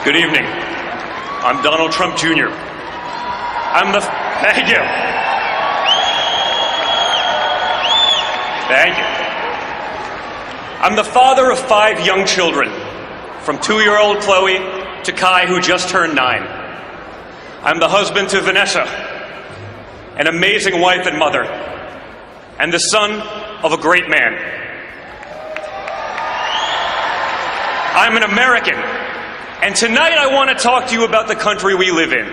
Good evening. I'm Donald Trump Jr. Thank you. Thank you. I'm the father of 5 young children, from 2-year-old Chloe to Kai, who just turned 9. I'm the husband to Vanessa, an amazing wife and mother, and the son of a great man. I'm an American, and tonight I want to talk to you about the country we live in,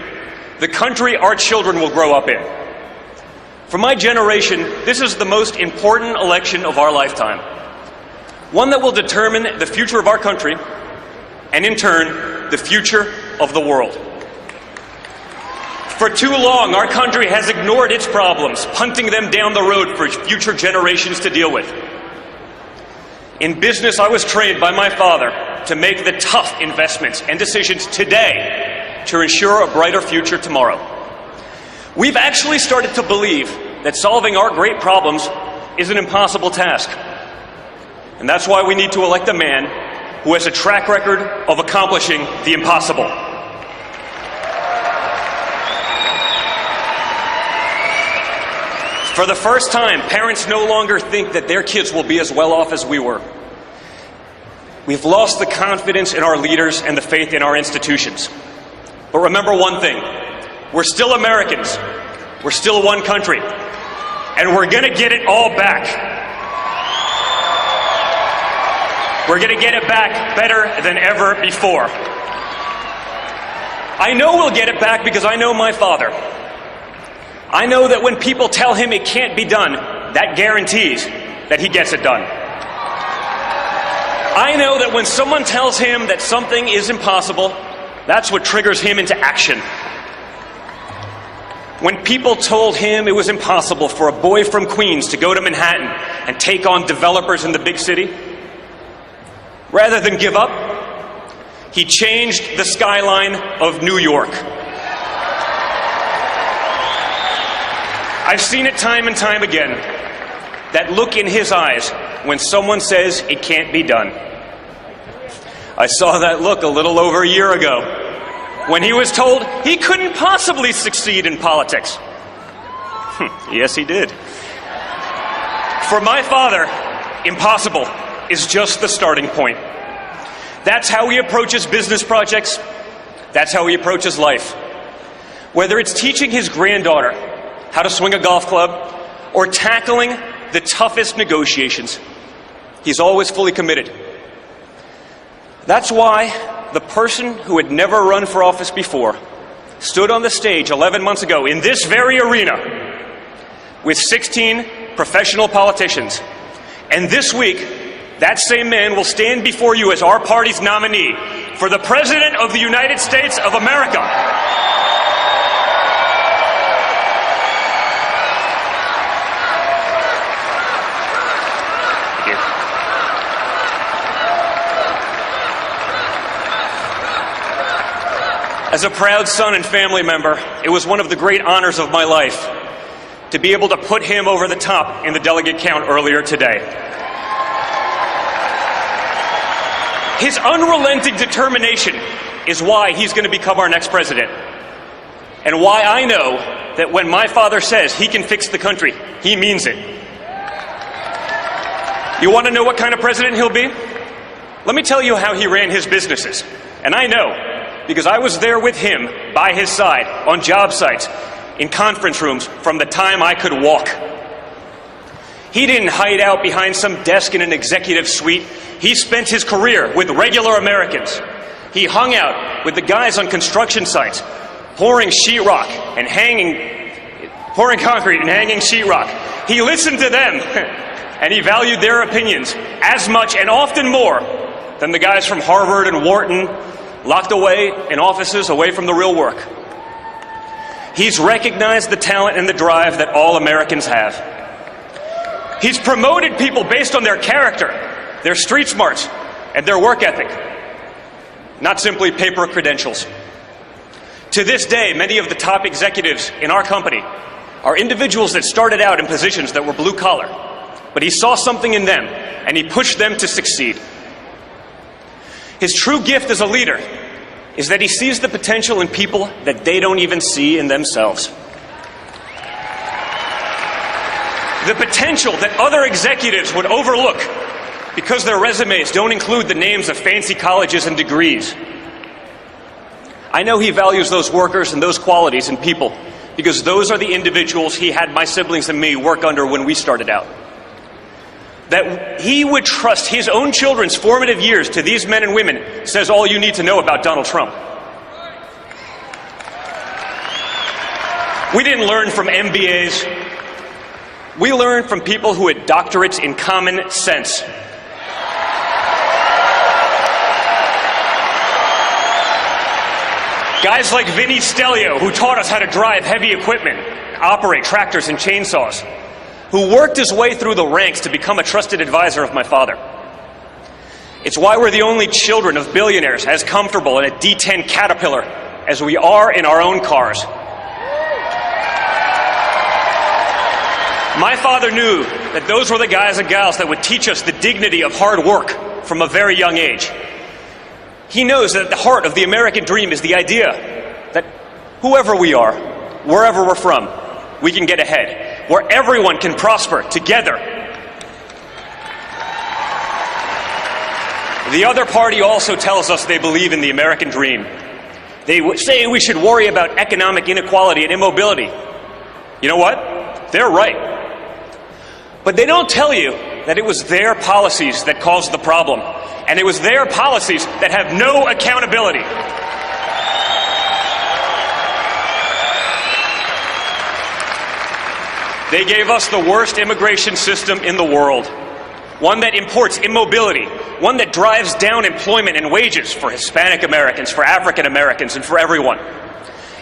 the country our children will grow up in. For my generation, this is the most important election of our lifetime, one that will determine the future of our country, and in turn, the future of the world. For too long, our country has ignored its problems, punting them down the road for future generations to deal with. In business, I was trained by my father to make the tough investments and decisions today to ensure a brighter future tomorrow. We've actually started to believe that solving our great problems is an impossible task. And that's why we need to elect a man who has a track record of accomplishing the impossible. For the first time, parents no longer think that their kids will be as well off as we were. We've lost the confidence in our leaders and the faith in our institutions. But remember one thing, we're still Americans, we're still one country, and we're gonna get it all back. We're gonna get it back better than ever before. I know we'll get it back because I know my father. I know that when people tell him it can't be done, that guarantees that he gets it done. I know that when someone tells him that something is impossible, that's what triggers him into action. When people told him it was impossible for a boy from Queens to go to Manhattan and take on developers in the big city, rather than give up, he changed the skyline of New York. I've seen it time and time again, that look in his eyes when someone says it can't be done. I saw that look a little over a year ago when he was told he couldn't possibly succeed in politics. Yes, he did. For my father, impossible is just the starting point. That's how he approaches business projects. That's how he approaches life. Whether it's teaching his granddaughter how to swing a golf club or tackling the toughest negotiations, he's always fully committed. That's why the person who had never run for office before stood on the stage 11 months ago in this very arena with 16 professional politicians. And this week, that same man will stand before you as our party's nominee for the President of the United States of America. As a proud son and family member, it was one of the great honors of my life to be able to put him over the top in the delegate count earlier today. His unrelenting determination is why he's going to become our next president, and why I know that when my father says he can fix the country, he means it. You want to know what kind of president he'll be? Let me tell you how he ran his businesses. And I know, because I was there with him, by his side, on job sites, in conference rooms, from the time I could walk. He didn't hide out behind some desk in an executive suite. He spent his career with regular Americans. He hung out with the guys on construction sites, pouring sheetrock and pouring concrete and hanging sheetrock. He listened to them, and he valued their opinions as much and often more than the guys from Harvard and Wharton, locked away in offices away from the real work. He's recognized the talent and the drive that all Americans have. He's promoted people based on their character, their street smarts, and their work ethic, not simply paper credentials. To this day, many of the top executives in our company are individuals that started out in positions that were blue collar, but he saw something in them and he pushed them to succeed. His true gift as a leader is that he sees the potential in people that they don't even see in themselves. The potential that other executives would overlook because their resumes don't include the names of fancy colleges and degrees. I know he values those workers and those qualities in people because those are the individuals he had my siblings and me work under when we started out. That he would trust his own children's formative years to these men and women says all you need to know about Donald Trump. We didn't learn from MBAs. We learned from people who had doctorates in common sense. Guys like Vinny Stelio, who taught us how to drive heavy equipment, operate tractors and chainsaws, who worked his way through the ranks to become a trusted advisor of my father. It's why we're the only children of billionaires as comfortable in a D10 Caterpillar as we are in our own cars. My father knew that those were the guys and gals that would teach us the dignity of hard work from a very young age. He knows that at the heart of the American dream is the idea that whoever we are, wherever we're from, we can get ahead, where everyone can prosper together. The other party also tells us they believe in the American dream. They say we should worry about economic inequality and immobility. You know what? They're right. But they don't tell you that it was their policies that caused the problem, and it was their policies that have no accountability. They gave us the worst immigration system in the world, one that imports immobility, one that drives down employment and wages for Hispanic Americans, for African Americans, and for everyone.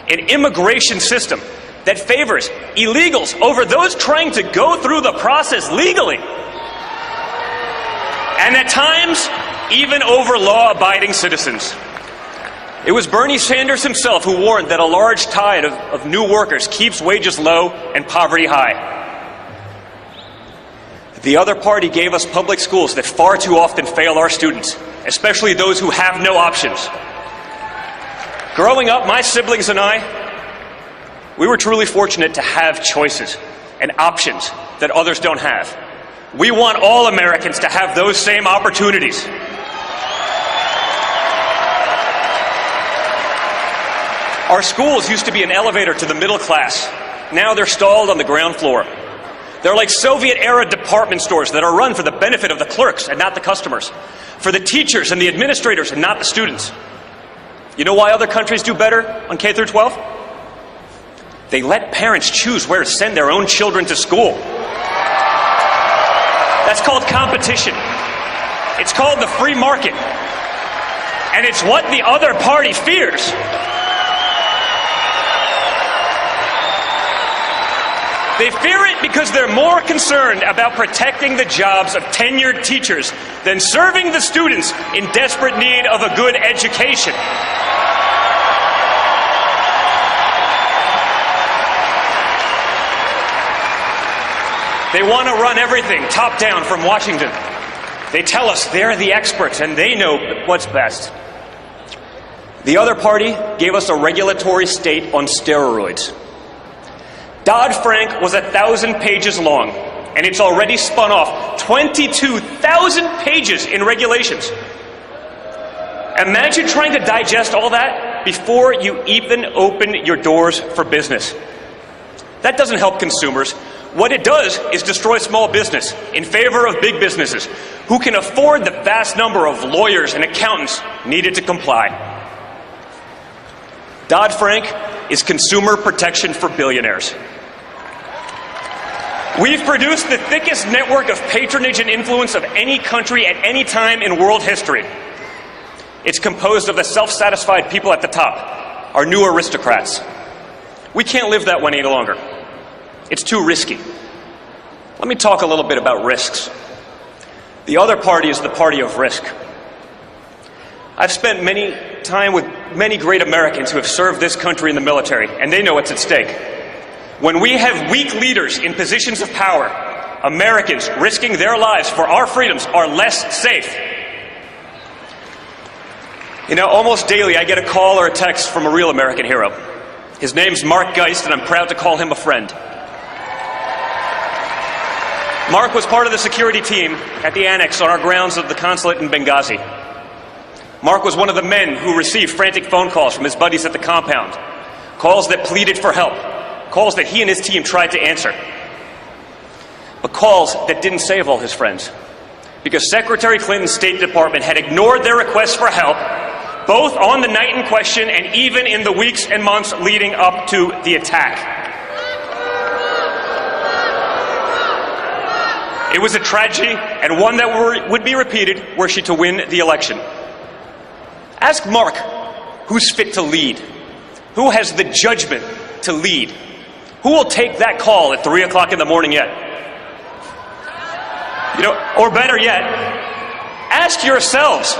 An immigration system that favors illegals over those trying to go through the process legally. And at times, even over law-abiding citizens. It was Bernie Sanders himself who warned that a large tide of new workers keeps wages low and poverty high. The other party gave us public schools that far too often fail our students, especially those who have no options. Growing up, my siblings and I, we were truly fortunate to have choices and options that others don't have. We want all Americans to have those same opportunities. Our schools used to be an elevator to the middle class. Now they're stalled on the ground floor. They're like Soviet-era department stores that are run for the benefit of the clerks and not the customers, for the teachers and the administrators and not the students. You know why other countries do better on K through 12? They let parents choose where to send their own children to school. That's called competition. It's called the free market. And it's what the other party fears. They fear it because they're more concerned about protecting the jobs of tenured teachers than serving the students in desperate need of a good education. They want to run everything top down from Washington. They tell us they're the experts and they know what's best. The other party gave us a regulatory state on steroids. Dodd-Frank was 1,000 pages long, and it's already spun off 22,000 pages in regulations. Imagine trying to digest all that before you even open your doors for business. That doesn't help consumers. What it does is destroy small business in favor of big businesses who can afford the vast number of lawyers and accountants needed to comply. Dodd-Frank is consumer protection for billionaires. We've produced the thickest network of patronage and influence of any country at any time in world history. It's composed of the self-satisfied people at the top, our new aristocrats. We can't live that way any longer. It's too risky. Let me talk a little bit about risks. The other party is the party of risk. I've spent many time with many great Americans who have served this country in the military, and they know what's at stake. When we have weak leaders in positions of power, Americans risking their lives for our freedoms are less safe. You know, almost daily I get a call or a text from a real American hero. His name's Mark Geist, and I'm proud to call him a friend. Mark was part of the security team at the annex on our grounds of the consulate in Benghazi. Mark was one of the men who received frantic phone calls from his buddies at the compound, calls that pleaded for help, calls that he and his team tried to answer, but calls that didn't save all his friends, because Secretary Clinton's State Department had ignored their requests for help, both on the night in question and even in the weeks and months leading up to the attack. It was a tragedy, and one that would be repeated were she to win the election. Ask Mark who's fit to lead, who has the judgment to lead, who will take that call at 3 o'clock in the morning yet? You know, or better yet, ask yourselves,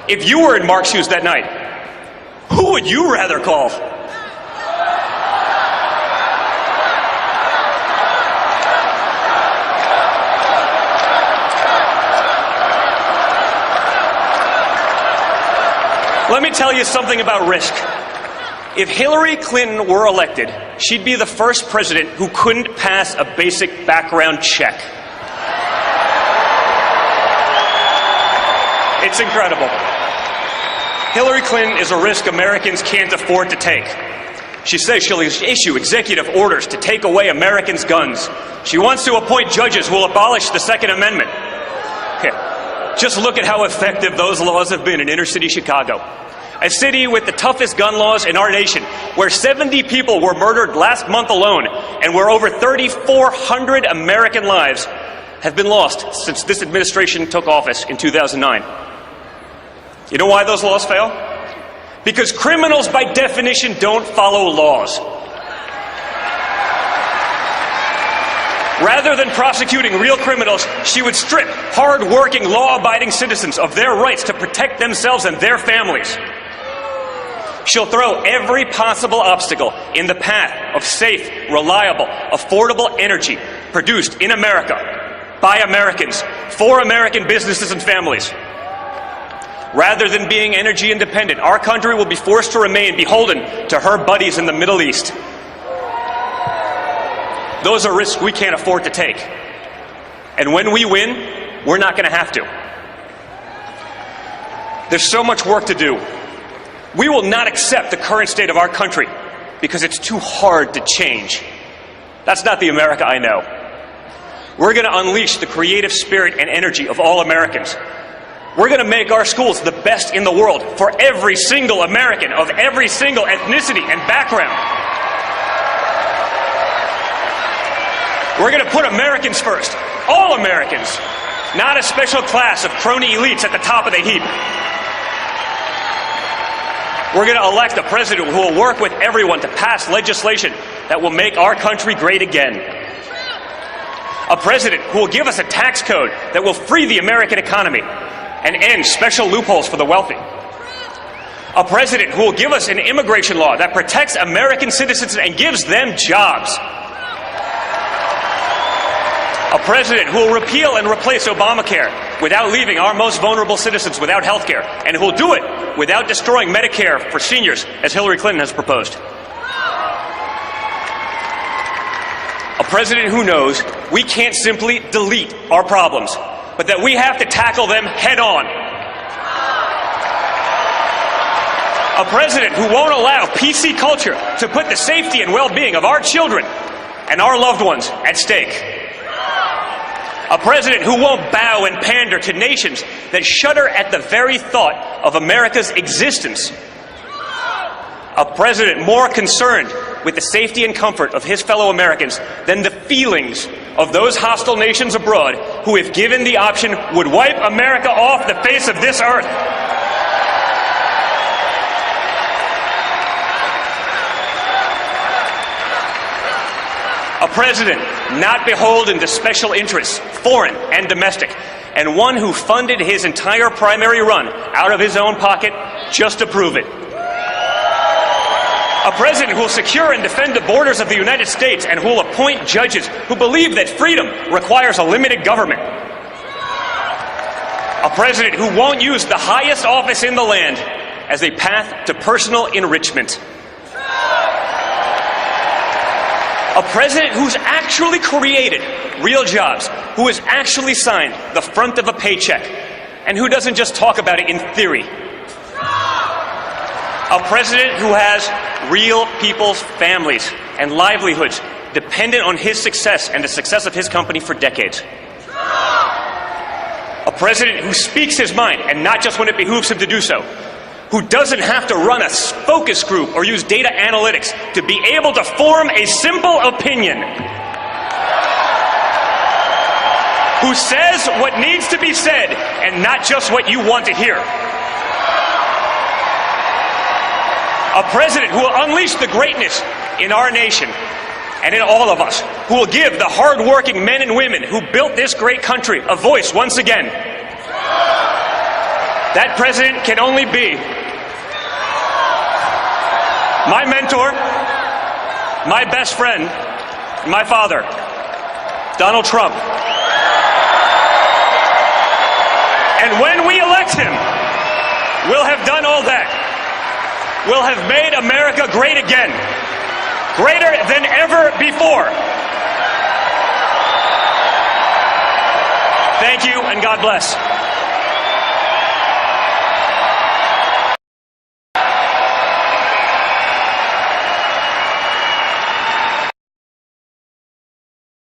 if you were in Mark's shoes that night, who would you rather call? Let me tell you something about risk. If Hillary Clinton were elected, she'd be the first president who couldn't pass a basic background check. It's incredible. Hillary Clinton is a risk Americans can't afford to take. She says she'll issue executive orders to take away Americans' guns. She wants to appoint judges who will abolish the Second Amendment. Just look at how effective those laws have been in inner-city Chicago, a city with the toughest gun laws in our nation, where 70 people were murdered last month alone, and where over 3,400 American lives have been lost since this administration took office in 2009. You know why those laws fail? Because criminals, by definition, don't follow laws. Rather than prosecuting real criminals, she would strip hard-working, law-abiding citizens of their rights to protect themselves and their families. She'll throw every possible obstacle in the path of safe, reliable, affordable energy produced in America, by Americans, for American businesses and families. Rather than being energy independent, our country will be forced to remain beholden to her buddies in the Middle East. Those are risks we can't afford to take. And when we win, we're not going to have to. There's so much work to do. We will not accept the current state of our country because it's too hard to change. That's not the America I know. We're going to unleash the creative spirit and energy of all Americans. We're going to make our schools the best in the world for every single American of every single ethnicity and background. We're going to put Americans first, all Americans, not a special class of crony elites at the top of the heap. We're going to elect a president who will work with everyone to pass legislation that will make our country great again. A president who will give us a tax code that will free the American economy and end special loopholes for the wealthy. A president who will give us an immigration law that protects American citizens and gives them jobs. A president who will repeal and replace Obamacare without leaving our most vulnerable citizens without health care, and who will do it without destroying Medicare for seniors, as Hillary Clinton has proposed. A president who knows we can't simply delete our problems, but that we have to tackle them head on. A president who won't allow PC culture to put the safety and well-being of our children and our loved ones at stake. A president who won't bow and pander to nations that shudder at the very thought of America's existence. A president more concerned with the safety and comfort of his fellow Americans than the feelings of those hostile nations abroad who, if given the option, would wipe America off the face of this earth. A president not beholden to special interests, foreign and domestic, and one who funded his entire primary run out of his own pocket just to prove it. A president who will secure and defend the borders of the United States and who will appoint judges who believe that freedom requires a limited government. A president who won't use the highest office in the land as a path to personal enrichment. A president who's actually created real jobs, who has actually signed the front of a paycheck, and who doesn't just talk about it in theory. A president who has real people's families and livelihoods dependent on his success and the success of his company for decades. A president who speaks his mind, and not just when it behooves him to do so. Who doesn't have to run a focus group or use data analytics to be able to form a simple opinion. Who says what needs to be said and not just what you want to hear. A president who will unleash the greatness in our nation and in all of us, who will give the hard-working men and women who built this great country a voice once again. That president can only be my mentor, my best friend, and my father, Donald Trump. And when we elect him, we'll have done all that. We'll have made America great again, greater than ever before. Thank you, and God bless.